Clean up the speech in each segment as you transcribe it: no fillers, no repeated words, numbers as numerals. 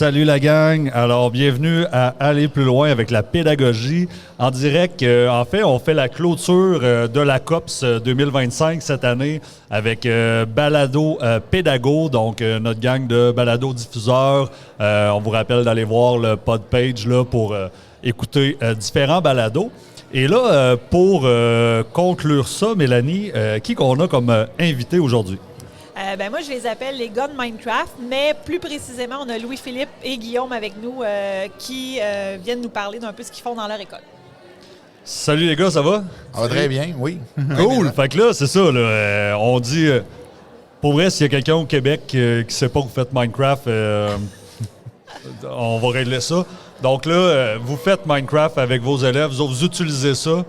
Salut la gang. Alors, bienvenue à Aller plus loin avec la pédagogie en direct. En fait, on fait la clôture de la COPS 2025 cette année avec Balado Pédago, donc notre gang de balado-diffuseurs. On vous rappelle d'aller voir le podpage là, pour écouter différents balados. Et là, pour conclure ça, Mélanie, qui qu'on a comme invité aujourd'hui? Moi, je les appelle les gars de Minecraft, mais plus précisément, on a Louis-Philippe et Guillaume avec nous qui viennent nous parler d'un peu ce qu'ils font dans leur école. Salut les gars, ça va? Ça va très bien, oui. Cool! Fait que là, c'est ça, là, on dit... pour vrai, s'il y a quelqu'un au Québec qui ne sait pas que vous faites Minecraft, on va régler ça. Donc là, vous faites Minecraft avec vos élèves, vous utilisez ça.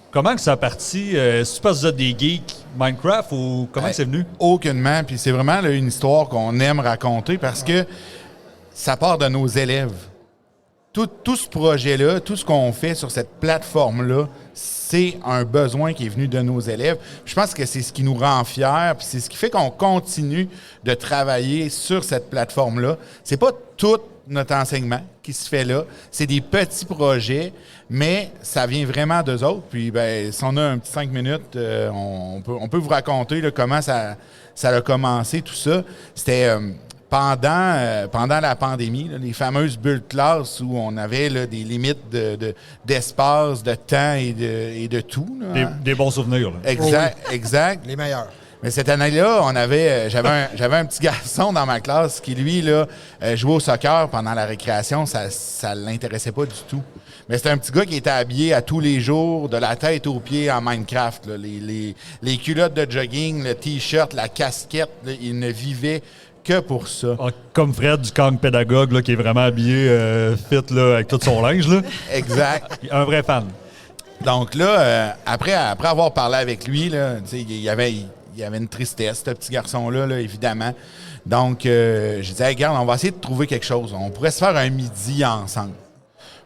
Comment que ça a parti? Est-ce que parce que vous êtes des geeks Minecraft ou comment c'est venu? Aucunement. Puis c'est vraiment là, une histoire qu'on aime raconter parce que ça part de nos élèves. Tout ce projet-là, tout ce qu'on fait sur cette plateforme-là, c'est un besoin qui est venu de nos élèves. Puis je pense que c'est ce qui nous rend fiers, puis c'est ce qui fait qu'on continue de travailler sur cette plateforme-là. C'est pas tout notre enseignement qui se fait là. C'est des petits projets, mais ça vient vraiment d'eux autres. Puis, ben, si on a un petit 5 minutes, on peut vous raconter là, comment ça a commencé, tout ça. C'était pendant la pandémie, là, les fameuses bulles de classe où on avait là, des limites d'espace, de temps et de tout. Là. Des bons souvenirs. Là. Exact, oui. exact. Les meilleurs. Mais cette année-là, j'avais un petit garçon dans ma classe qui, lui, là, jouait au soccer pendant la récréation. Ça ne l'intéressait pas du tout. Mais c'était un petit gars qui était habillé à tous les jours, de la tête aux pieds en Minecraft. Là. Les culottes de jogging, le T-shirt, la casquette, là, il ne vivait que pour ça. Ah, comme Fred du Kang Pédagogue, là, qui est vraiment habillé fit là, avec tout son linge. Là. Exact. Un vrai fan. Donc là, après avoir parlé avec lui, là, il y avait une tristesse, ce petit garçon-là, là, évidemment. Donc, je disais, hey, regarde, on va essayer de trouver quelque chose. On pourrait se faire un midi ensemble.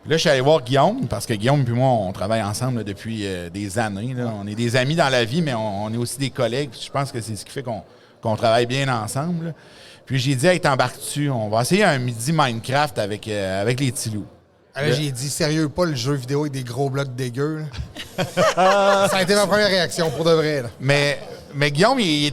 Puis là, je suis allé voir Guillaume, parce que Guillaume et moi, on travaille ensemble là, depuis des années. Là. On est des amis dans la vie, mais on est aussi des collègues. Je pense que c'est ce qui fait qu'on travaille bien ensemble. Là. Puis j'ai dit, hey, t'embarques-tu? On va essayer un midi Minecraft avec les petits loups. Alors, j'ai dit, sérieux, pas le jeu vidéo avec des gros blocs dégueux. Ça a été ma première réaction, pour de vrai. Là. Mais Guillaume, il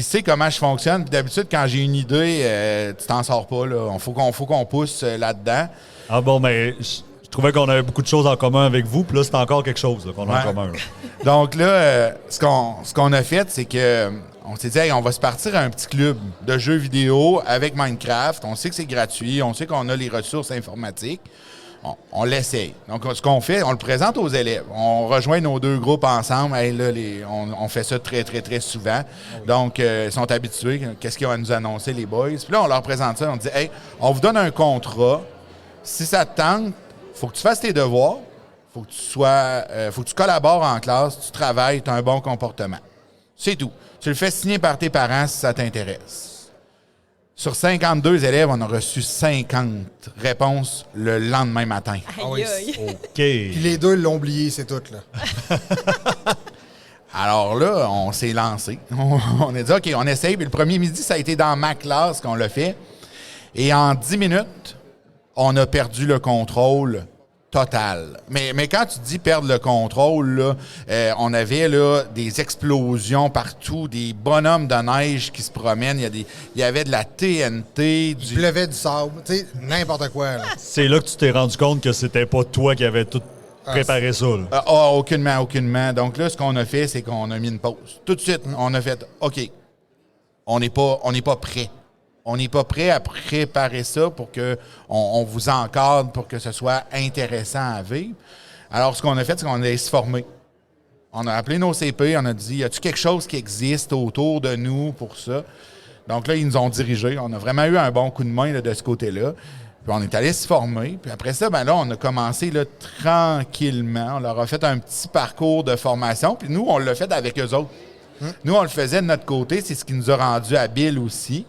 sait comment je fonctionne. Puis d'habitude, quand j'ai une idée, tu t'en sors pas. Là. Faut qu'on pousse là-dedans. Ah bon, mais je trouvais qu'on avait beaucoup de choses en commun avec vous. Puis là, c'est encore quelque chose là, qu'on a en commun. Là. Donc là, ce qu'on a fait, c'est que on s'est dit, hey, on va se partir à un petit club de jeux vidéo avec Minecraft. On sait que c'est gratuit. On sait qu'on a les ressources informatiques. On l'essaye. Donc, ce qu'on fait, on le présente aux élèves. On rejoint nos deux groupes ensemble. Hey, là, on fait ça très, très, très souvent. Donc, ils sont habitués. Qu'est-ce qu'ils vont nous annoncer, les boys? Puis là, on leur présente ça. On dit, hey, on vous donne un contrat. Si ça te tente, faut que tu fasses tes devoirs. Faut que tu collabores en classe. Tu travailles. Tu as un bon comportement. C'est tout. Tu le fais signer par tes parents si ça t'intéresse. Sur 52 élèves, on a reçu 50 réponses le lendemain matin. Aïe, aïe. OK. Puis les deux l'ont oublié, c'est tout. Là. Alors là, on s'est lancé. On a dit, OK, on essaye. Puis le premier midi, ça a été dans ma classe qu'on l'a fait. Et en 10 minutes, on a perdu le contrôle total. Mais quand tu dis perdre le contrôle, là, on avait là, des explosions partout, des bonhommes de neige qui se promènent. Il y avait de la TNT. Il pleuvait du sable, tu sais, n'importe quoi. Là. C'est là que tu t'es rendu compte que c'était pas toi qui avais tout préparé ça. Là. Aucunement. Donc là, ce qu'on a fait, c'est qu'on a mis une pause. Tout de suite, on a fait, OK, on n'est pas prêt. On n'est pas prêt à préparer ça pour qu'on vous encadre, pour que ce soit intéressant à vivre. Alors, ce qu'on a fait, c'est qu'on a se former. On a appelé nos CP, on a dit, y a-t-il quelque chose qui existe autour de nous pour ça? Donc là, ils nous ont dirigés. On a vraiment eu un bon coup de main là, de ce côté-là. Puis on est allé se former. Puis après ça, ben là, on a commencé là, tranquillement. On leur a fait un petit parcours de formation. Puis nous, on l'a fait avec eux autres. Nous, on le faisait de notre côté. C'est ce qui nous a rendus habiles aussi.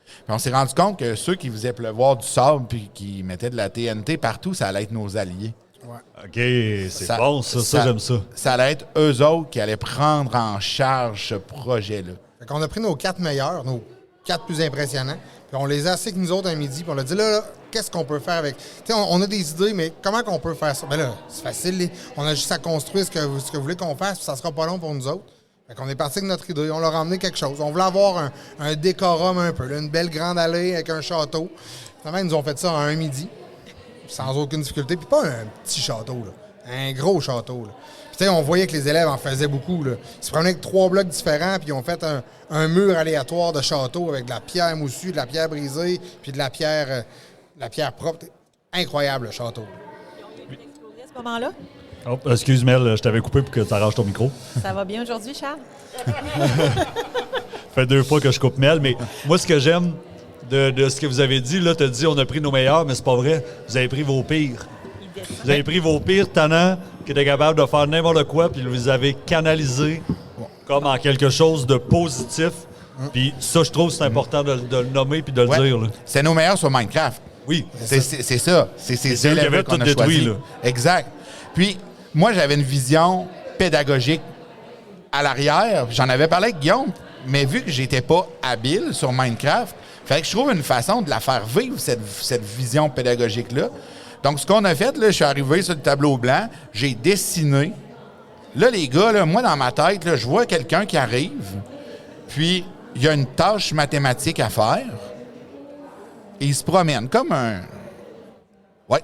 Puis on s'est rendu compte que ceux qui faisaient pleuvoir du sable puis qui mettaient de la TNT partout, ça allait être nos alliés. Ouais. OK, c'est bon, ça j'aime ça. Ça allait être eux autres qui allaient prendre en charge ce projet-là. Fait qu'on a pris nos 4 meilleurs, nos 4 plus impressionnants. Puis Puis on les a assis avec nous autres un midi, puis on leur dit là, qu'est-ce qu'on peut faire avec. Tu sais, on a des idées, mais comment qu'on peut faire ça? Ben là, c'est facile. On a juste à construire ce que vous voulez qu'on fasse, puis ça sera pas long pour nous autres. Fait qu'on est parti avec notre idée, on leur a emmené quelque chose. On voulait avoir un décorum un peu, là, une belle grande allée avec un château. Finalement, ils nous ont fait ça en un midi, sans aucune difficulté. Puis pas un petit château, là, un gros château. Là. Puis tu sais, on voyait que les élèves en faisaient beaucoup. Là. Ils se prenaient avec 3 blocs différents, puis ils ont fait un mur aléatoire de château avec de la pierre moussue, de la pierre brisée, puis de la pierre propre. Incroyable, le château. Ils ont explosé à ce moment-là. Oh, excuse Mel, je t'avais coupé pour que tu arranges ton micro. Ça va bien aujourd'hui, Charles? Ça fait 2 fois que je coupe Mel, mais moi, ce que j'aime de ce que vous avez dit, là, tu as dit on a pris nos meilleurs, mais c'est pas vrai. Vous avez pris vos pires. Vous avez pris vos pires tannants qui étaient capables de faire n'importe quoi, puis vous les avez canalisés comme en quelque chose de positif. Puis ça, je trouve, c'est important de le nommer puis de le dire. Là. C'est nos meilleurs sur Minecraft. Oui. C'est ça. C'est ces élèves qu'on a détruit, choisis. là. Exact. Puis, moi, j'avais une vision pédagogique à l'arrière. J'en avais parlé avec Guillaume, mais vu que j'étais pas habile sur Minecraft, fallait que je trouve une façon de la faire vivre, cette vision pédagogique-là. Donc, ce qu'on a fait, là, je suis arrivé sur le tableau blanc, j'ai dessiné. Là, les gars, là, moi, dans ma tête, là, je vois quelqu'un qui arrive, puis il y a une tâche mathématique à faire, et il se promène comme un... Ouais.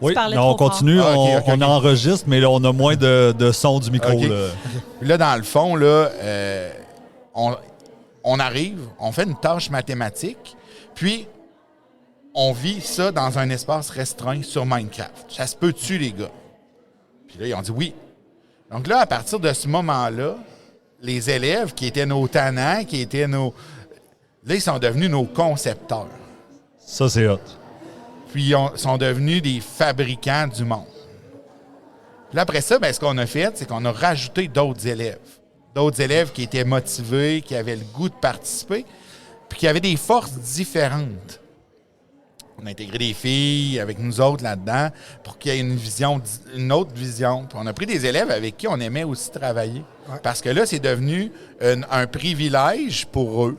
Oui, parlais on trop continue, fort. Ah, ok. on enregistre, mais là, on a moins de son du micro. OK. Là. Puis là, dans le fond, là, on arrive, on fait une tâche mathématique, puis on vit ça dans un espace restreint sur Minecraft. Ça se peut-tu, les gars? Puis là, ils ont dit oui. Donc là, à partir de ce moment-là, les élèves qui étaient nos tannants, qui étaient nos... Là, ils sont devenus nos concepteurs. Ça, c'est hot. Puis ils sont devenus des fabricants du monde. Puis là, après ça, ben, ce qu'on a fait, c'est qu'on a rajouté d'autres élèves. D'autres élèves qui étaient motivés, qui avaient le goût de participer, puis qui avaient des forces différentes. On a intégré des filles avec nous autres là-dedans pour qu'il y ait une autre vision. Puis on a pris des élèves avec qui on aimait aussi travailler. Ouais. Parce que là, c'est devenu un privilège pour eux.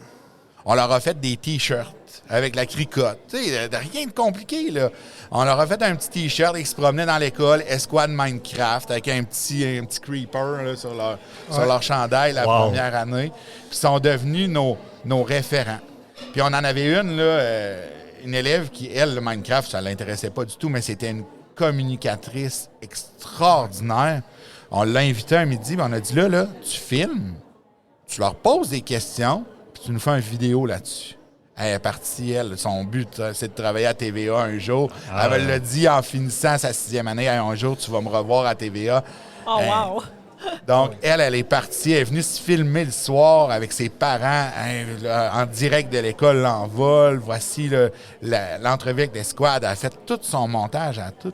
On leur a fait des T-shirts avec la cricotte. Tu sais, rien de compliqué, là. On leur a fait un petit T-shirt et ils se promenaient dans l'école, Escouade Minecraft, avec un petit creeper là, sur leur chandail la première année. Puis ils sont devenus nos référents. Puis on en avait une, là, une élève qui, elle, le Minecraft, ça ne l'intéressait pas du tout, mais c'était une communicatrice extraordinaire. On l'a invitée un midi, puis on a dit, là, tu filmes, tu leur poses des questions, puis tu nous fais une vidéo là-dessus. Elle est partie, elle. Son but, c'est de travailler à TVA un jour. Elle me l'a dit en finissant sa 6e année. Hey, un jour, tu vas me revoir à TVA. Oh, wow! Donc, elle est partie. Elle est venue se filmer le soir avec ses parents en direct de l'école en vol. Voici l'entrevue avec l'Escouade. Elle a fait tout son montage à tout.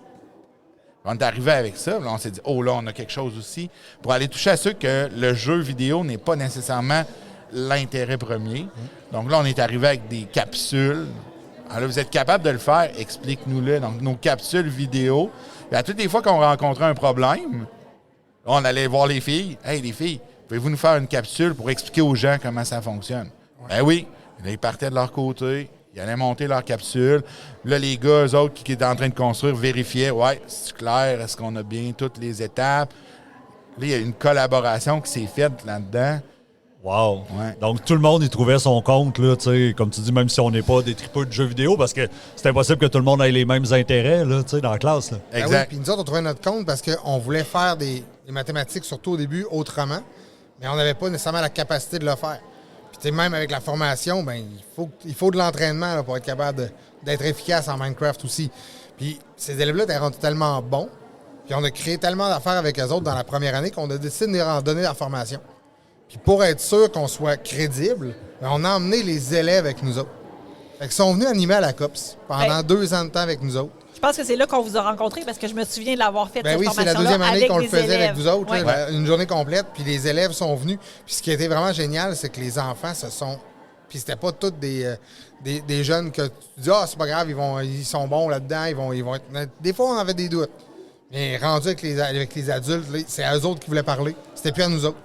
On est arrivé avec ça. Là, on s'est dit, oh là, on a quelque chose aussi. Pour aller toucher à ceux que le jeu vidéo n'est pas nécessairement l'intérêt premier. Donc là, on est arrivé avec des capsules. Alors là, vous êtes capable de le faire, explique-nous-le. Donc, nos capsules vidéo. Et à toutes les fois qu'on rencontrait un problème, on allait voir les filles. « Hey, les filles, pouvez-vous nous faire une capsule pour expliquer aux gens comment ça fonctionne? » Ben oui. Là, ils partaient de leur côté. Ils allaient monter leur capsule. Là, les gars, eux autres, qui étaient en train de construire, vérifiaient. « Ouais, c'est clair? Est-ce qu'on a bien toutes les étapes? » Là, il y a une collaboration qui s'est faite là-dedans. Wow. Ouais. Donc, tout le monde y trouvait son compte, là, comme tu dis, même si on n'est pas des tripeux de jeux vidéo, parce que c'est impossible que tout le monde ait les mêmes intérêts là, dans la classe. Là. Ben oui, puis nous autres, on trouvait notre compte parce qu'on voulait faire des mathématiques, surtout au début, autrement, mais on n'avait pas nécessairement la capacité de le faire. Puis même avec la formation, ben il faut de l'entraînement là, pour être capable d'être efficace en Minecraft aussi. Puis ces élèves-là étaient rendus tellement bons, puis on a créé tellement d'affaires avec eux autres dans la première année qu'on a décidé de leur donner la formation. Puis pour être sûr qu'on soit crédible, ben on a emmené les élèves avec nous autres. Fait qu'ils sont venus animer à la COPS pendant 2 ans de temps avec nous autres. Je pense que c'est là qu'on vous a rencontrés parce que je me souviens de l'avoir fait, Ben cette oui, c'est la formation-là, 2e année avec qu'on le les faisait élèves. avec vous autres, Ouais. là, une journée complète, puis les élèves sont venus. Puis ce qui a été vraiment génial, c'est que les enfants se sont... Puis c'était pas tous des jeunes que tu dis « Ah, c'est pas grave, ils sont bons là-dedans, ils vont être... » Des fois, on avait des doutes. Mais rendu avec les adultes, là, c'est à eux autres qui voulaient parler. C'était plus à nous autres.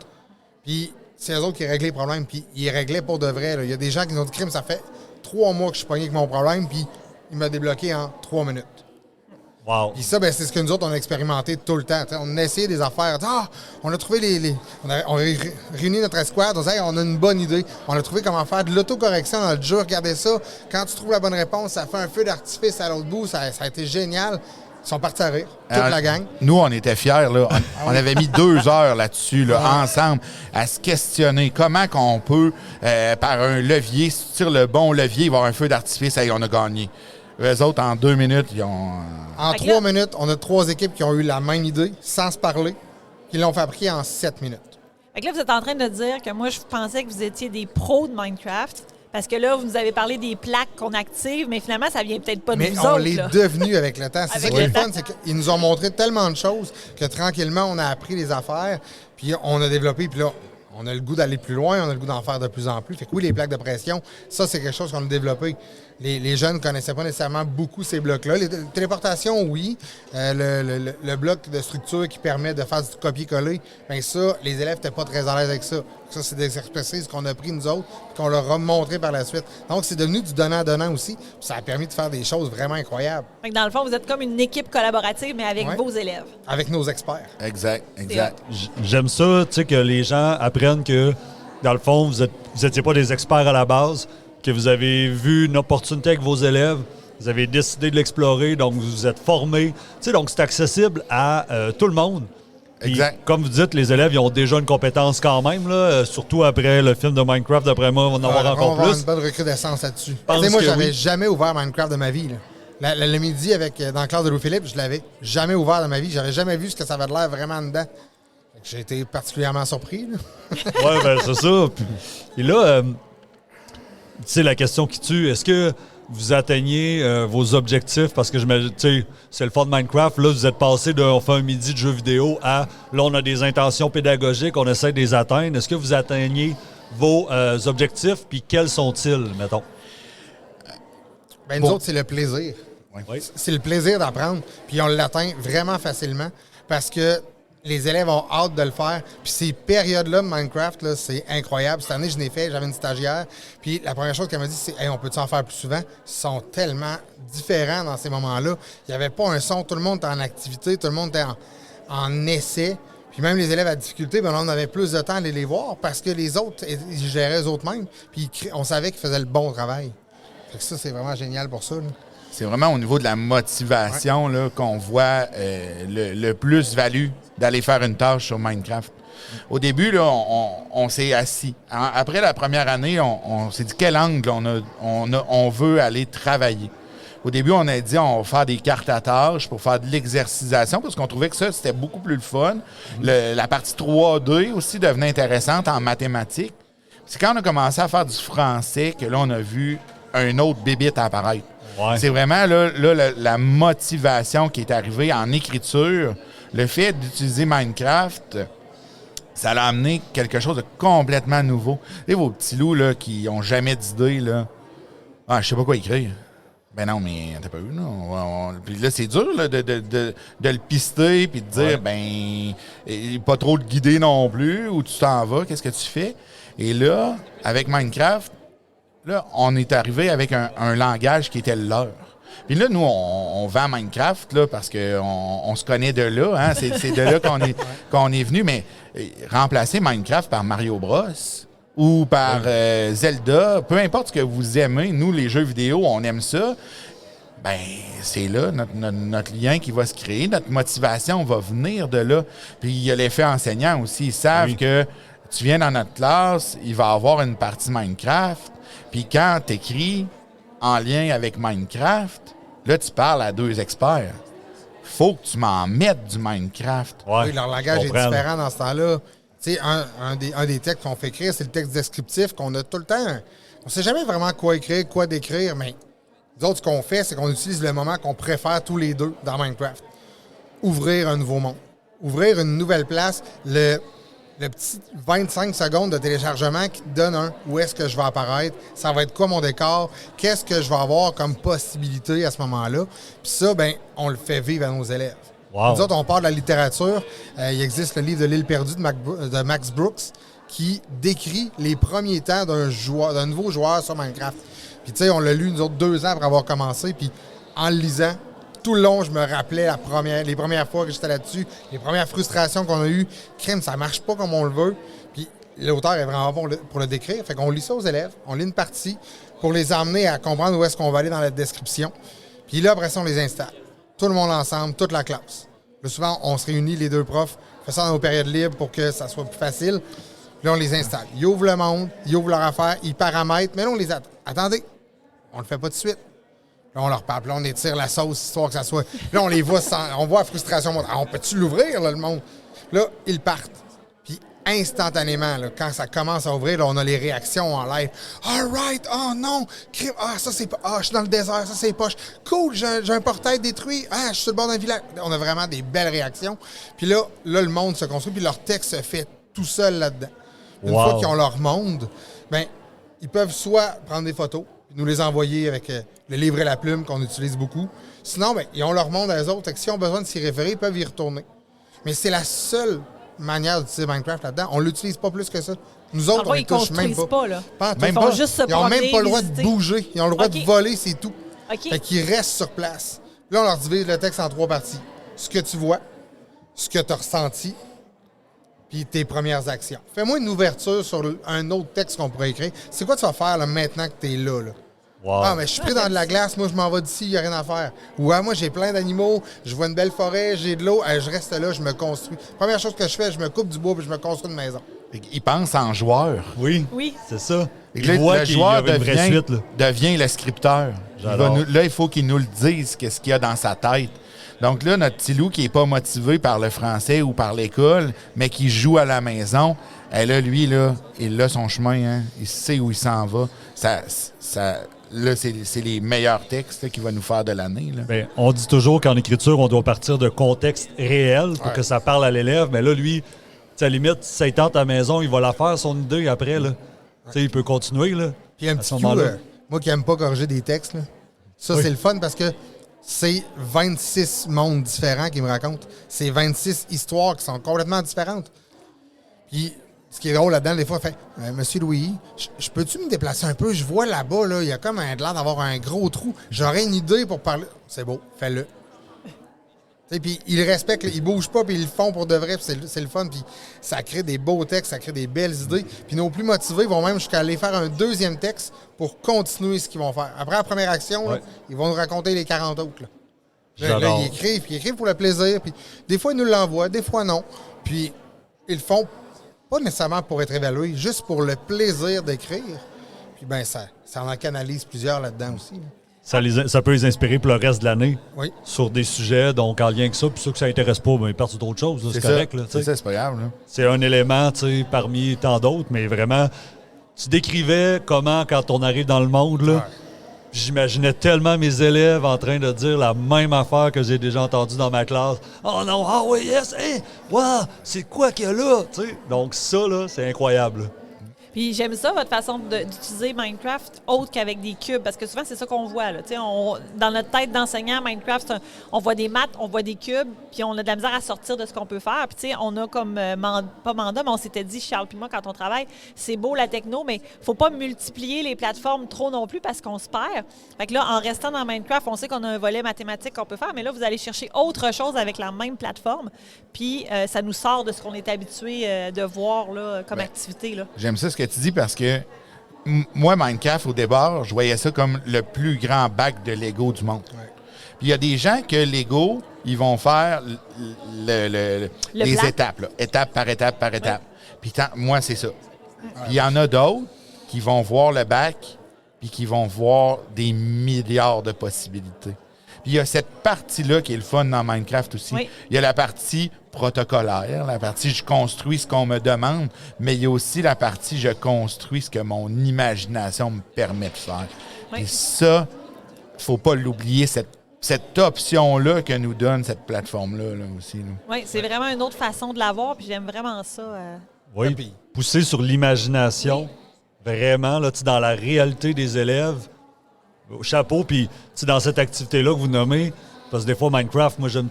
Puis c'est eux autres qui réglaient les problèmes, puis ils réglaient pour de vrai. Là. Il y a des gens qui nous ont dit « Crime, ça fait 3 mois que je suis pogné avec mon problème, puis il m'a débloqué en 3 minutes. Wow. Puis ça, ben, c'est ce que nous autres, on a expérimenté tout le temps. T'sais, on a essayé des affaires. On a trouvé on a réuni notre escouade. On a dit, hey, on a une bonne idée. On a trouvé comment faire de l'autocorrection dans le jeu. Regardez ça. Quand tu trouves la bonne réponse, ça fait un feu d'artifice à l'autre bout. Ça a été génial. Ils sont partis à rire, toute la gang. Nous, on était fiers. Là. On avait mis 2 heures là-dessus, là, ensemble, à se questionner comment qu'on peut, par un levier, si tu tires le bon levier, il va y avoir un feu d'artifice, et on a gagné. Eux autres, en 2 minutes, ils ont... En 3 minutes, on a 3 équipes qui ont eu la même idée, sans se parler, qui l'ont fabriquée en 7 minutes. Fait que là, vous êtes en train de dire que moi, je pensais que vous étiez des pros de Minecraft, parce que là, vous nous avez parlé des plaques qu'on active, mais finalement, ça vient peut-être pas de mais vous on autres. l'est Là. devenu avec le temps. C'est ça Avec qui est le le fun, temps. c'est qu'ils nous ont montré tellement de choses que tranquillement, on a appris les affaires, puis on a développé, puis là, on a le goût d'aller plus loin, on a le goût d'en faire de plus en plus. Fait que oui, les plaques de pression, ça, c'est quelque chose qu'on a développé. Les jeunes ne connaissaient pas nécessairement beaucoup ces blocs-là. Les téléportations, oui. Le bloc de structure qui permet de faire du copier-coller, bien ça, les élèves n'étaient pas très à l'aise avec ça. Ça, c'est des exercices qu'on a pris nous autres et qu'on leur a montré par la suite. Donc, c'est devenu du donnant-donnant aussi. Puis ça a permis de faire des choses vraiment incroyables Fait que dans le fond, vous êtes comme une équipe collaborative, mais avec Ouais. vos élèves. avec nos experts. Exact. J'aime ça, tu sais, que les gens apprennent que, dans le fond, vous étiez pas des experts à la base, que vous avez vu une opportunité avec vos élèves, vous avez décidé de l'explorer, donc vous vous êtes formés. Tu sais, donc c'est accessible à tout le monde. Puis, Exact. comme vous dites, les élèves, ils ont déjà une compétence quand même, là, surtout après le film de Minecraft. D'après moi, on va en avoir on va encore avoir plus. une bonne recrudescence là-dessus. pense Tu sais, moi, que j'avais oui. jamais ouvert Minecraft de ma vie. Là. Le midi, dans la classe de Louis-Philippe, je l'avais jamais ouvert de ma vie. J'avais jamais vu ce que ça avait de l'air vraiment dedans. Fait que j'ai été particulièrement surpris. Là. Oui, ben c'est ça. Et là, tu sais, la question qui tue, est-ce que vous atteignez vos objectifs? Parce que tu sais, c'est le fun de Minecraft. Là, vous êtes passé de on fait un midi de jeux vidéo à là, on a des intentions pédagogiques, on essaie de les atteindre. Est-ce que vous atteignez vos objectifs? Puis quels sont-ils, mettons? Ben, nous autres, c'est le plaisir. Oui. C'est le plaisir d'apprendre. Puis on l'atteint vraiment facilement parce que les élèves ont hâte de le faire. Puis ces périodes-là de Minecraft, là, c'est incroyable. Cette année, je l'ai fait, j'avais une stagiaire. Puis la première chose qu'elle m'a dit, c'est hey, on peut-tu en faire plus souvent? Ils sont tellement différents dans ces moments-là. Il n'y avait pas un son, tout le monde était en activité, tout le monde était en essai. Puis même les élèves à difficulté, ben là, on avait plus de temps à aller les voir parce que les autres, ils géraient eux-mêmes. Puis on savait qu'ils faisaient le bon travail. Fait que ça, c'est vraiment génial pour ça. Là. C'est vraiment au niveau de la motivation là, qu'on voit le plus-value d'aller faire une tâche sur Minecraft. Au début, là, on s'est assis. Après la première année, on s'est dit quel angle on veut aller travailler. Au début, on a dit on va faire des cartes à tâches pour faire de l'exercisation parce qu'on trouvait que ça, c'était beaucoup plus le fun. La partie 3D aussi devenait intéressante en mathématiques. C'est quand on a commencé à faire du français que là, on a vu un autre bébite apparaître. Ouais. C'est vraiment là, la motivation qui est arrivée en écriture. Le fait d'utiliser Minecraft, ça l'a amené quelque chose de complètement nouveau. Et vos petits loups là, qui n'ont jamais d'idée, là, ah, je sais pas quoi écrire. Ben non, mais t'as pas eu, là. Puis là, c'est dur là, de le pister puis de dire, pas trop le guider non plus, où tu t'en vas, qu'est-ce que tu fais. Et là, avec Minecraft, là, on est arrivé avec un langage qui était le leur. Puis là, nous, on vend Minecraft là, parce qu'on se connaît de là. Hein? C'est de là qu'on est venu. Mais remplacer Minecraft par Mario Bros ou par Zelda, peu importe ce que vous aimez, nous, les jeux vidéo, on aime ça. Ben c'est là notre lien qui va se créer. Notre motivation va venir de là. Puis il y a l'effet enseignant aussi. Ils savent que tu viens dans notre classe, il va y avoir une partie Minecraft. Puis quand tu écris en lien avec Minecraft, là, tu parles à 2 experts. Faut que tu m'en mettes du Minecraft. Ouais, Oui, leur langage est comprendre. différent dans ce temps-là. Tu sais, un des textes qu'on fait écrire, c'est le texte descriptif qu'on a tout le temps. On sait jamais vraiment quoi écrire, quoi décrire, mais nous autres, ce qu'on fait, c'est qu'on utilise le moment qu'on préfère tous les deux dans Minecraft. Ouvrir un nouveau monde. Ouvrir une nouvelle place. Le petit 25 secondes de téléchargement qui te donne où est-ce que je vais apparaître, ça va être quoi mon décor, qu'est-ce que je vais avoir comme possibilité à ce moment-là. Puis ça, ben, on le fait vivre à nos élèves. Wow. Nous autres, on parle de la littérature. Il existe le livre de l'île perdue de Max Brooks. qui décrit les premiers temps d'un nouveau joueur sur Minecraft. Puis tu sais, on l'a lu nous autres 2 ans après avoir commencé, puis en le lisant, tout le long, je me rappelais les premières fois que j'étais là-dessus, les premières frustrations qu'on a eues. Crime, ça marche pas comme on le veut. Puis l'auteur est vraiment bon pour le décrire. Fait qu'on lit ça aux élèves, on lit une partie pour les emmener à comprendre où est-ce qu'on va aller dans la description. Puis là, après ça, on les installe. Tout le monde ensemble, toute la classe. Là, souvent, on se réunit, les 2 profs, on fait ça dans nos périodes libres pour que ça soit plus facile. Puis là, on les installe. Ils ouvrent le monde, ils ouvrent leur affaire, ils paramètrent, mais là, on les attend. Attendez, on le fait pas tout de suite. Là, on leur parle, puis là, on étire la sauce, histoire que ça soit... Puis là, on les voit, on voit la frustration. Ah, on peut-tu l'ouvrir, là, le monde? Là, ils partent. Puis instantanément, là, quand ça commence à ouvrir, là, on a les réactions en live. « All right! Oh non! Ah, ça, c'est pas... Ah, je suis dans le désert, ça, c'est poche. Cool, j'ai un portail détruit. Ah, je suis sur le bord d'un village. » On a vraiment des belles réactions. Puis là, le monde se construit, puis leur texte se fait tout seul là-dedans. Une fois qu'ils ont leur monde, bien, ils peuvent soit prendre des photos, puis nous les envoyer avec le livre et la plume qu'on utilise beaucoup. Sinon, bien, ils ont leur monde à eux autres. S'ils ont besoin de s'y référer, ils peuvent y retourner. Mais c'est la seule manière d'utiliser Minecraft là-dedans. On l'utilise pas plus que ça. Nous autres, on ne touche même pas. Là. Ils font juste se Ils n'ont même pas le droit visiter. de bouger. Ils ont le droit de voler, c'est tout. OK. Fait qu'ils restent sur place. Là, on leur divise le texte en 3 parties. Ce que tu vois, ce que tu as ressenti, puis tes premières actions. Fais-moi une ouverture sur un autre texte qu'on pourrait écrire. C'est quoi tu vas faire là, maintenant que tu es là? Wow. Ah, mais je suis pris dans de la glace, moi je m'en vais d'ici, il n'y a rien à faire. Ou moi j'ai plein d'animaux, je vois une belle forêt, j'ai de l'eau, je reste là, je me construis. Première chose que je fais, je me coupe du bois et je me construis une maison. Il pense en joueur. Oui, Oui. c'est ça. Et Il là, voit le qu'il y joueur avait une vraie suite. Là. devient le scripteur. J'adore. Là, il faut qu'il nous le dise, qu'est-ce qu'il y a dans sa tête. Donc là, notre petit loup qui n'est pas motivé par le français ou par l'école, mais qui joue à la maison, là, lui, là, il a son chemin, hein, il sait où il s'en va. Là, c'est les meilleurs textes là, qu'il va nous faire de l'année. Là. Bien, on dit toujours qu'en écriture, on doit partir de contexte réel pour que ça parle à l'élève. Mais là, lui, à la limite, si ça tente à la maison, il va la faire, son idée, après. Là. Il peut continuer. Là, puis un petit coup, moi qui n'aime pas corriger des textes, là, ça, c'est le fun parce que c'est 26 mondes différents qui me racontent. C'est 26 histoires qui sont complètement différentes. Puis, ce qui est drôle là-dedans, des fois, fait Monsieur Louis, je peux-tu me déplacer un peu? Je vois là-bas, là, il y a comme l'air d'avoir un gros trou. J'aurais une idée pour parler. C'est beau, fais-le. Puis ils respectent, ils bougent pas, puis ils le font pour de vrai, puis c'est le fun. Puis ça crée des beaux textes, ça crée des belles idées. Puis nos plus motivés vont même jusqu'à aller faire un 2e texte pour continuer ce qu'ils vont faire. Après la première action, là, ils vont nous raconter les 40 autres. Là, ils écrivent pour le plaisir. Puis des fois, ils nous l'envoient, des fois, non. Puis ils le font pas nécessairement pour être évalués, juste pour le plaisir d'écrire. Puis ben ça en canalise plusieurs là-dedans aussi. Là. Ça peut les inspirer pour le reste de l'année sur des sujets, donc en lien avec ça. Puis ceux que ça n'intéresse pas, ben, ils partent sur d'autres choses. Là, c'est correct. Là, c'est ça, c'est pas grave. Là. C'est un élément parmi tant d'autres, mais vraiment, tu décrivais comment, quand on arrive dans le monde, là, j'imaginais tellement mes élèves en train de dire la même affaire que j'ai déjà entendue dans ma classe. « Oh non, ah oui, yes, hey, wow, c'est quoi qu'il y a là? » Donc ça, là, c'est incroyable. Là. Puis j'aime ça, votre façon d'utiliser Minecraft autre qu'avec des cubes, parce que souvent, c'est ça qu'on voit. Là. Dans notre tête d'enseignant, Minecraft, on voit des maths, on voit des cubes, puis on a de la misère à sortir de ce qu'on peut faire. Puis on a comme, pas mandat, mais on s'était dit, Charles puis moi, quand on travaille, c'est beau la techno, mais il ne faut pas multiplier les plateformes trop non plus parce qu'on se perd. Fait que là, en restant dans Minecraft, on sait qu'on a un volet mathématique qu'on peut faire, mais là, vous allez chercher autre chose avec la même plateforme, puis ça nous sort de ce qu'on est habitué de voir là, comme activité. Là. J'aime ça ce que tu dis parce que moi, Minecraft, au départ, je voyais ça comme le plus grand bac de Lego du monde. Ouais. Puis il y a des gens que Lego, ils vont faire les étapes, là, étape par étape par étape. Puis moi, c'est ça. Puis il y en a d'autres qui vont voir le bac puis qui vont voir des milliards de possibilités. Puis il y a cette partie-là qui est le fun dans Minecraft aussi. Oui. Il y a la partie protocolaire, la partie je construis ce qu'on me demande, mais il y a aussi la partie je construis ce que mon imagination me permet de faire. Oui. Et ça, il ne faut pas l'oublier, cette option-là que nous donne cette plateforme-là là, aussi. Là. Oui, c'est vraiment une autre façon de l'avoir, puis j'aime vraiment ça. Oui, pousser sur l'imagination, vraiment, là, dans la réalité des élèves. Chapeau, puis dans cette activité-là que vous nommez, parce que des fois, Minecraft, moi, j'aime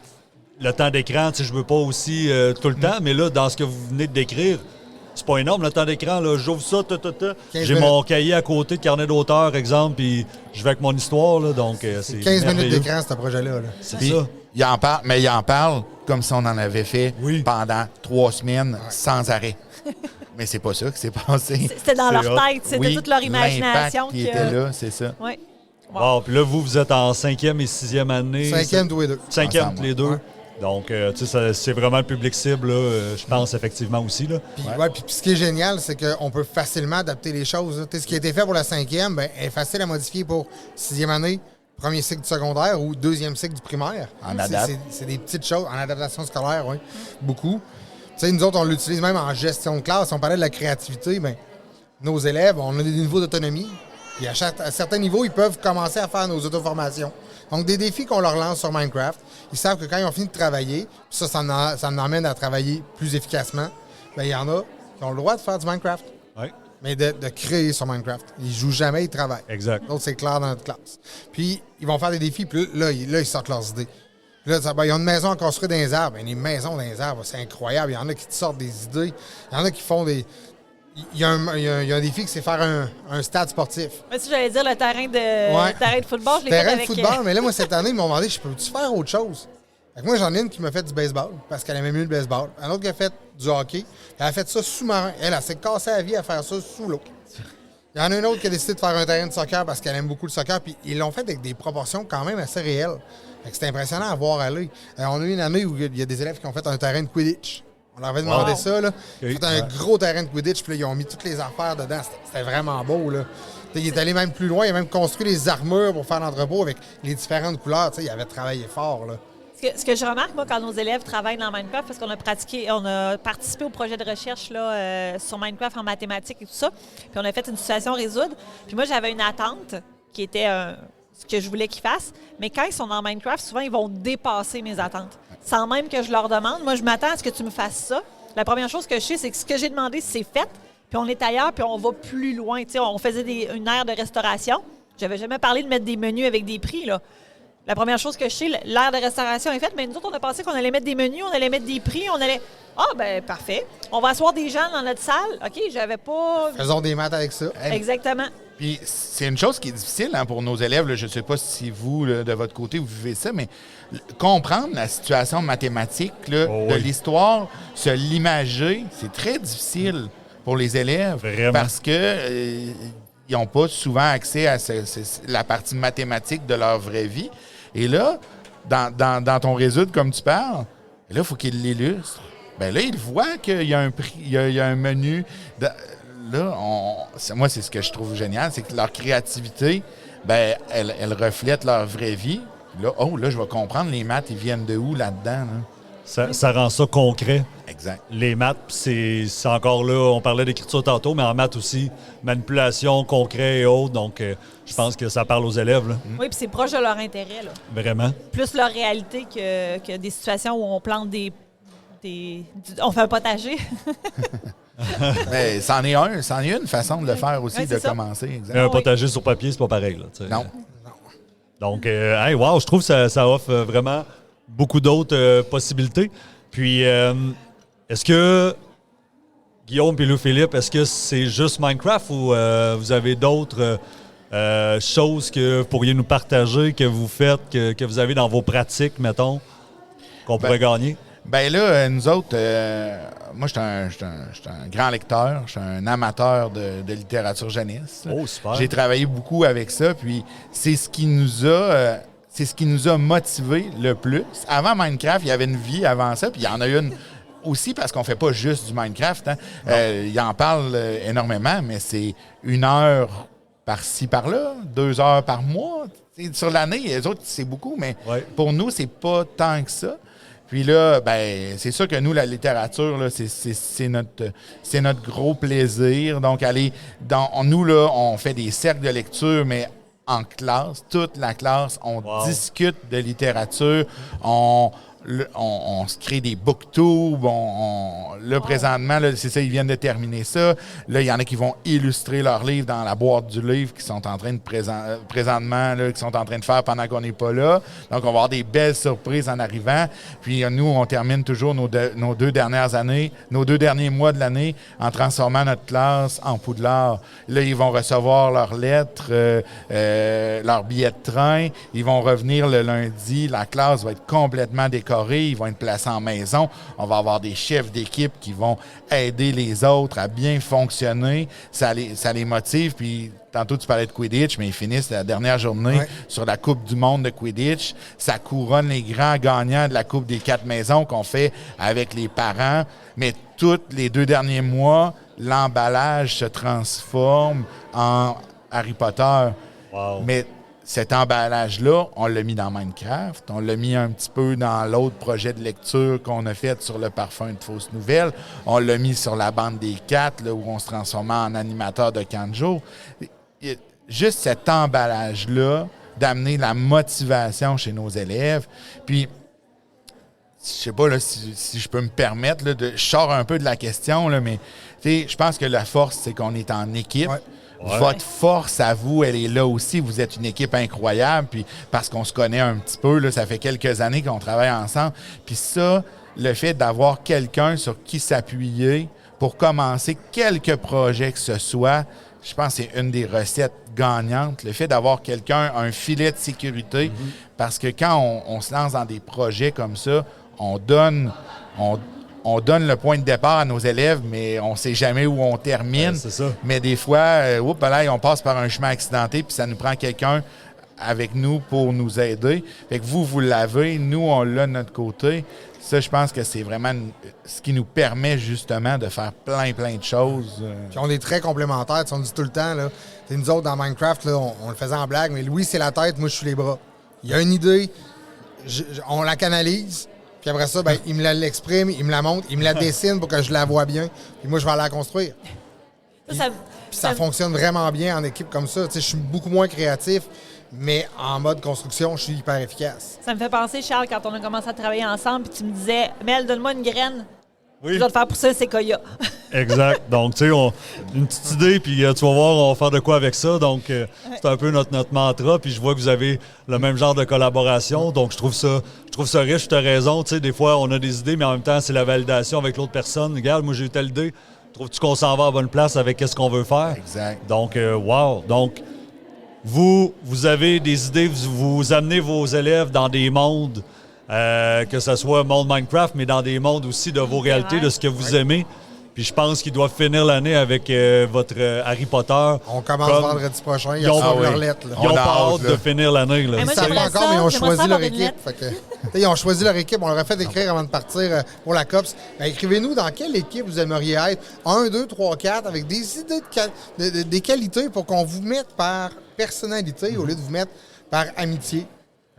le temps d'écran, je veux pas aussi tout le temps, mais là, dans ce que vous venez de décrire, c'est pas énorme le temps d'écran. Là. J'ouvre ça, 15 j'ai minutes. mon cahier à côté de carnet d'auteur, exemple, puis je vais avec mon histoire. Là, donc, c'est 15 minutes merveilleux. d'écran, ce projet-là. Là. C'est Puis, ça. il en parle comme si on en avait fait Oui. pendant 3 semaines sans arrêt. Mais c'est pas ça qui s'est passé. C'était dans C'est leur hot. tête, c'était Oui, toute leur imagination. l'impact qui était là, c'est ça. Oui. Wow. Puis là, vous êtes en 5e et 6e année. 5e, tous les deux. 5e, Ensemble, tous les deux. ouais. Donc, tu sais, c'est vraiment le public cible, là, je pense, effectivement aussi. Là. Puis, ouais, puis ce qui est génial, c'est qu'on peut facilement adapter les choses. Là. Ce qui a été fait pour la 5e, ben, est facile à modifier pour 6e année, premier cycle du secondaire ou 2e cycle du primaire. En adapte. C'est des petites choses, en adaptation scolaire, oui, beaucoup. Tu sais, nous autres, on l'utilise même en gestion de classe. On parlait de la créativité, bien, nos élèves, on a des niveaux d'autonomie. Puis à certains niveaux, ils peuvent commencer à faire nos auto-formations. Donc, des défis qu'on leur lance sur Minecraft, ils savent que quand ils ont fini de travailler, puis ça nous emmène à travailler plus efficacement, bien, il y en a qui ont le droit de faire du Minecraft, Oui, mais de créer sur Minecraft. Ils jouent jamais, ils travaillent. exact. D'autres, c'est clair dans notre classe. Puis, ils vont faire des défis, puis là, ils sortent leurs idées. Puis là, ils ont une maison à construire dans les arbres. Bien, les maisons dans les arbres, c'est incroyable. Il y en a qui te sortent des idées. Il y en a qui font des... Il y a un défi que c'est faire un stade sportif. Mais si j'allais dire le terrain de, Ouais. le terrain de football, je l'ai fait Terrain de avec... football, mais là, moi, cette année, ils m'ont demandé, je peux-tu faire autre chose? Fait que moi, j'en ai une qui m'a fait du baseball, parce qu'elle aimait mieux le baseball. Un autre qui a fait du hockey. Elle a fait ça sous-marin. Elle s'est cassée la vie à faire ça sous l'eau. Il y en a une autre qui a décidé de faire un terrain de soccer parce qu'elle aime beaucoup le soccer, puis ils l'ont fait avec des proportions quand même assez réelles. Fait que c'était impressionnant à voir aller. On a eu une année où il y a des élèves qui ont fait un terrain de Quidditch. On leur avait demandé Wow. ça, là. Ok. Ils ont fait un gros terrain de Quidditch, puis là, ils ont mis toutes les affaires dedans. C'était vraiment beau, là. T'sais, il est allé même plus loin, il a même construit les armures pour faire l'entrepôt avec les différentes couleurs. T'sais, il avait travaillé fort, là. Ce que je remarque, moi, quand nos élèves travaillent dans Minecraft, parce qu'on a participé au projet de recherche là, sur Minecraft en mathématiques et tout ça, puis on a fait une situation résoudre. Puis moi, j'avais une attente qui était ce que je voulais qu'ils fassent. Mais quand ils sont dans Minecraft, souvent, ils vont dépasser mes attentes. Sans même que je leur demande. Moi, je m'attends à ce que tu me fasses ça. La première chose que je sais, c'est que ce que j'ai demandé, c'est fait. Puis on est ailleurs, puis on va plus loin. Tu sais, on faisait une aire de restauration. J'avais jamais parlé de mettre des menus avec des prix, là. La première chose que je sais, l'aire de restauration est faite, mais nous autres, on a pensé qu'on allait mettre des menus, on allait mettre des prix, on allait... Ah, ben parfait. On va asseoir des gens dans notre salle. OK, j'avais pas... Faisons des maths avec ça. Exactement. Puis c'est une chose qui est difficile hein, pour nos élèves. Là, je ne sais pas si vous, là, de votre côté, vous vivez ça, mais comprendre la situation mathématique là, Oh de oui. l'histoire, se l'imager, c'est très difficile pour les élèves. Vraiment. Parce que ils n'ont pas souvent accès à la partie mathématique de leur vraie vie. Et là, dans ton réseau, comme tu parles, là, il faut qu'ils l'illustrent. Bien là, ils voient qu'il y a un prix, il y a un menu. Là, moi, c'est ce que je trouve génial, c'est que leur créativité, ben, elle reflète leur vraie vie. Là, là, je vais comprendre les maths, ils viennent de où là-dedans? Là? Ça rend ça concret. Exact. Les maths, c'est encore là, on parlait d'écriture tantôt, mais en maths aussi, manipulation, concret et autres. Donc, je pense que ça parle aux élèves, là. Oui, puis c'est proche de leur intérêt, là. Vraiment. Plus leur réalité que des situations où on plante on fait un potager. Mais c'en est une façon de le faire aussi, Oui, c'est de ça. commencer. Exact. Mais un oui. potager sur papier, c'est pas pareil, là, tu sais. Non. Donc, hey, wow, je trouve que ça offre vraiment beaucoup d'autres possibilités. Puis, est-ce que, Guillaume et Louis-Philippe, est-ce que c'est juste Minecraft ou vous avez d'autres choses que vous pourriez nous partager, que vous faites, que vous avez dans vos pratiques, mettons, qu'on pourrait gagner? Ben là, nous autres, moi, je suis un grand lecteur, je suis un amateur de littérature jeunesse. Oh, super. J'ai travaillé beaucoup avec ça, puis c'est ce qui nous a motivés le plus. Avant Minecraft, il y avait une vie avant ça, puis il y en a une aussi parce qu'on fait pas juste du Minecraft. Hein. Il en parle énormément, mais c'est 1 heure par-ci, par-là, 2 heures par mois. T'sais, sur l'année, les autres, c'est beaucoup, mais Ouais. pour nous, c'est pas tant que ça. Puis là, ben, c'est sûr que nous, la littérature, là, c'est notre gros plaisir. Donc, nous, là, on fait des cercles de lecture, mais en classe, toute la classe, on Wow. discute de littérature, on on se crée des booktubes. Là, présentement, là, c'est ça, ils viennent de terminer ça. Là, il y en a qui vont illustrer leurs livres dans la boîte du livre qui sont en train de présentement, là, qui sont en train de faire pendant qu'on n'est pas là. Donc, on va avoir des belles surprises en arrivant. Puis, nous, on termine toujours nos 2 dernières années, nos 2 derniers mois de l'année en transformant notre classe en Poudlard. Là, ils vont recevoir leurs lettres, leurs billets de train. Ils vont revenir le lundi. La classe va être complètement décorée. Ils vont être placés en maison. On va avoir des chefs d'équipe qui vont aider les autres à bien fonctionner. Ça les motive. Puis, tantôt, tu parlais de Quidditch, mais ils finissent la dernière journée sur la Coupe du monde de Quidditch. Ça couronne les grands gagnants de la Coupe des 4 maisons qu'on fait avec les parents. Mais tous les 2 derniers mois, l'emballage se transforme en Harry Potter. Wow. Mais cet emballage-là, on l'a mis dans Minecraft, on l'a mis un petit peu dans l'autre projet de lecture qu'on a fait sur le parfum de fausses nouvelles, on l'a mis sur la bande des 4, là, où on se transformait en animateur de camp de jour. Juste cet emballage-là, d'amener la motivation chez nos élèves. Puis, je sais pas là, si je peux me permettre, là, je sors un peu de la question, là, mais je pense que la force, c'est qu'on est en équipe. Ouais. Ouais. Votre force à vous, elle est là aussi. Vous êtes une équipe incroyable. Puis parce qu'on se connaît un petit peu, là, ça fait quelques années qu'on travaille ensemble. Puis ça, le fait d'avoir quelqu'un sur qui s'appuyer pour commencer quelques projets que ce soit, je pense que c'est une des recettes gagnantes. Le fait d'avoir quelqu'un, un filet de sécurité, parce que quand on se lance dans des projets comme ça, on donne le point de départ à nos élèves, mais on ne sait jamais où on termine. C'est ça. Mais des fois, on passe par un chemin accidenté, puis ça nous prend quelqu'un avec nous pour nous aider. Fait que vous l'avez, nous, on l'a de notre côté. Ça, je pense que c'est vraiment ce qui nous permet justement de faire plein de choses. Puis on est très complémentaires. On dit tout le temps, là, nous autres, dans Minecraft, là, on le faisait en blague, mais Louis, c'est la tête, moi, je suis les bras. Il y a une idée, on la canalise, puis après ça, il me l'exprime, il me la montre, il me la dessine pour que je la voie bien, puis moi, je vais aller la construire. Puis ça fonctionne vraiment bien en équipe comme ça. Je suis beaucoup moins créatif, mais en mode construction, je suis hyper efficace. Ça me fait penser, Charles, quand on a commencé à travailler ensemble, puis tu me disais, Mel, donne-moi une graine. Oui. Je vais te faire pousser un séquoia. Exact. Donc, tu sais, une petite idée, puis tu vas voir, on va faire de quoi avec ça. Donc, c'est un peu notre mantra. Puis je vois que vous avez le même genre de collaboration. Donc, je trouve ça riche. Tu as raison. Tu sais, des fois, on a des idées, mais en même temps, c'est la validation avec l'autre personne. Regarde, moi, j'ai eu telle idée. Trouves-tu qu'on s'en va à bonne place avec ce qu'on veut faire? Exact. Donc, wow. Donc, vous avez des idées, vous amenez vos élèves dans des mondes, que ce soit monde Minecraft, mais dans des mondes aussi de vos réalités, de ce que vous aimez. Puis je pense qu'ils doivent finir l'année avec votre Harry Potter. On commence vendredi prochain, ils ont leur lettre. Ils ont hâte de finir l'année. Là. Ils ne savent pas encore, mais ils ont choisi leur équipe. Ils ont choisi leur équipe. On leur a fait écrire avant de partir pour la COPS. Écrivez-nous dans quelle équipe vous aimeriez être. 1, 2, 3, 4, avec des idées, des qualités pour qu'on vous mette par personnalité au lieu de vous mettre par amitié.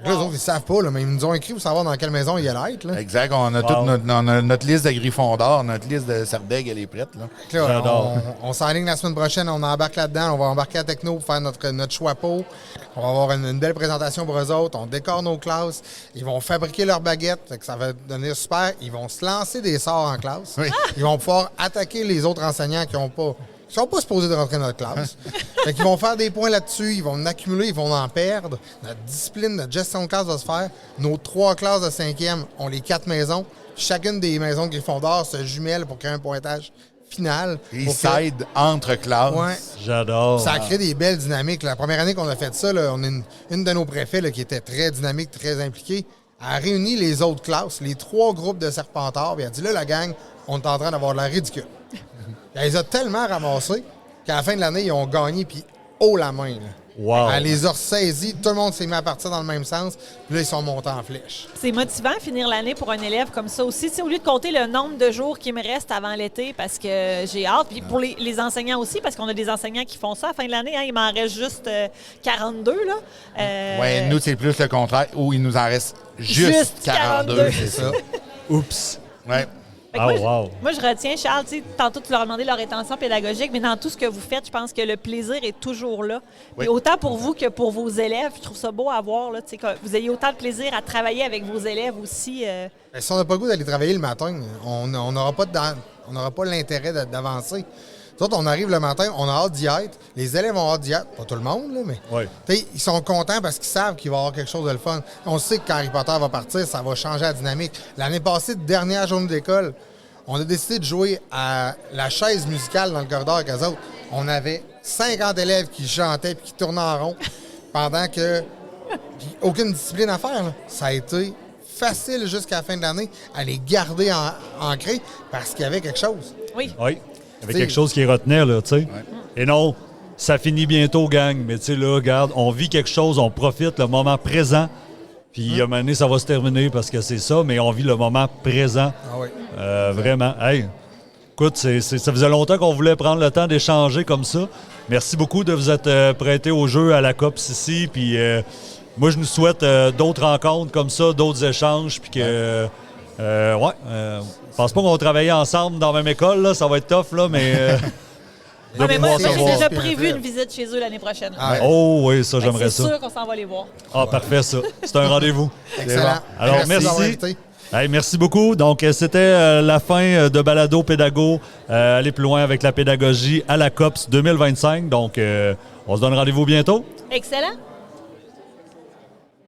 Là, les autres, ils ne savent pas, là, mais ils nous ont écrit pour savoir dans quelle maison il allait être. Là. Exact. On a toute notre liste de Gryffondor, notre liste de Sardaigle, elle est prête. Là. J'adore. On s'enligne la semaine prochaine, on embarque là-dedans. On va embarquer à Techno pour faire notre choix pot. On va avoir une belle présentation pour eux autres. On décore nos classes. Ils vont fabriquer leurs baguettes. Ça va devenir super. Ils vont se lancer des sorts en classe. Oui. Ils vont pouvoir attaquer les autres enseignants qui ne sont pas supposés de rentrer dans notre classe. Fait qu'ils vont faire des points là-dessus, ils vont en accumuler, ils vont en perdre. Notre discipline, notre gestion de classe va se faire. Nos 3 classes de 5e ont les 4 maisons. Chacune des maisons de Gryffondor se jumelle pour créer un pointage final. Ils s'aident entre classes. Ouais. J'adore. Ça a créé des belles dynamiques. La première année qu'on a fait ça, là, on a une de nos préfets là, qui était très dynamique, très impliquée, a réuni les autres classes, les 3 groupes de Serpentards, et elle a dit là, la gang, on est en train d'avoir de l'air ridicule. Elle les a tellement ramassés qu'à la fin de l'année, ils ont gagné, puis haut la main. Là. Wow. Elle les a ressaisis, tout le monde s'est mis à partir dans le même sens, puis là, ils sont montés en flèche. C'est motivant de finir l'année pour un élève comme ça aussi. T'sais, au lieu de compter le nombre de jours qui me restent avant l'été, parce que j'ai hâte, puis pour les enseignants aussi, parce qu'on a des enseignants qui font ça à la fin de l'année. Hein, il m'en reste juste 42. Là. Oui, nous, c'est plus le contraire, où il nous en reste juste 42. C'est ça. Oups. Ouais. Fait que Ah, moi, wow. moi, je retiens, Charles, tu sais, tantôt tu leur as demandé leur intention pédagogique, mais dans tout ce que vous faites, je pense que le plaisir est toujours là. Oui. Et autant pour vous que pour vos élèves, je trouve ça beau à voir, là, tu sais, que vous ayez autant de plaisir à travailler avec vos élèves aussi. Ben, si on n'a pas le goût d'aller travailler le matin, on n'aura pas l'intérêt d'avancer. Nous autres, on arrive le matin, on a hâte d'y être. Les élèves ont hâte d'y être. Pas tout le monde, là, mais Oui. t'sais, ils sont contents parce qu'ils savent qu'il va y avoir quelque chose de le fun. On sait que quand Harry Potter va partir, ça va changer la dynamique. L'année passée, dernière journée d'école, on a décidé de jouer à la chaise musicale dans le corridor avec eux autres. On avait 50 élèves qui chantaient et qui tournaient en rond pendant que... Puis aucune discipline à faire. Là. Ça a été facile jusqu'à la fin de l'année à les garder ancrés parce qu'il y avait quelque chose. Oui. Oui. Il y avait T'sais- quelque chose qui retenait, là, tu sais. Et non, ça finit bientôt, gang. Mais tu sais, là, regarde, on vit quelque chose, on profite le moment présent. Puis à un moment donné, ça va se terminer parce que c'est ça, mais on vit le moment présent. Ah oui. Vraiment. Hey, écoute, ça faisait longtemps qu'on voulait prendre le temps d'échanger comme ça. Merci beaucoup de vous être prêté au jeu à la COPS ici. Puis moi, je nous souhaite d'autres rencontres comme ça, d'autres échanges. Puis que, je pense pas qu'on va travailler ensemble dans la même école. Là. Ça va être tough, là, mais... Ah, mais moi, pouvoir j'ai savoir. déjà Puis un prévu fleuve. une visite chez eux l'année prochaine. Ah ouais. Oh oui, ça, Fait que j'aimerais c'est ça. sûr qu'on s'en va les voir. Ah, parfait, ça. C'est un rendez-vous. Excellent. Alors, d'avoir merci. invité. Hey, merci beaucoup. Donc, c'était la fin de Balado Pédago. Aller plus loin avec la pédagogie à la COPS 2025. Donc, on se donne rendez-vous bientôt. Excellent.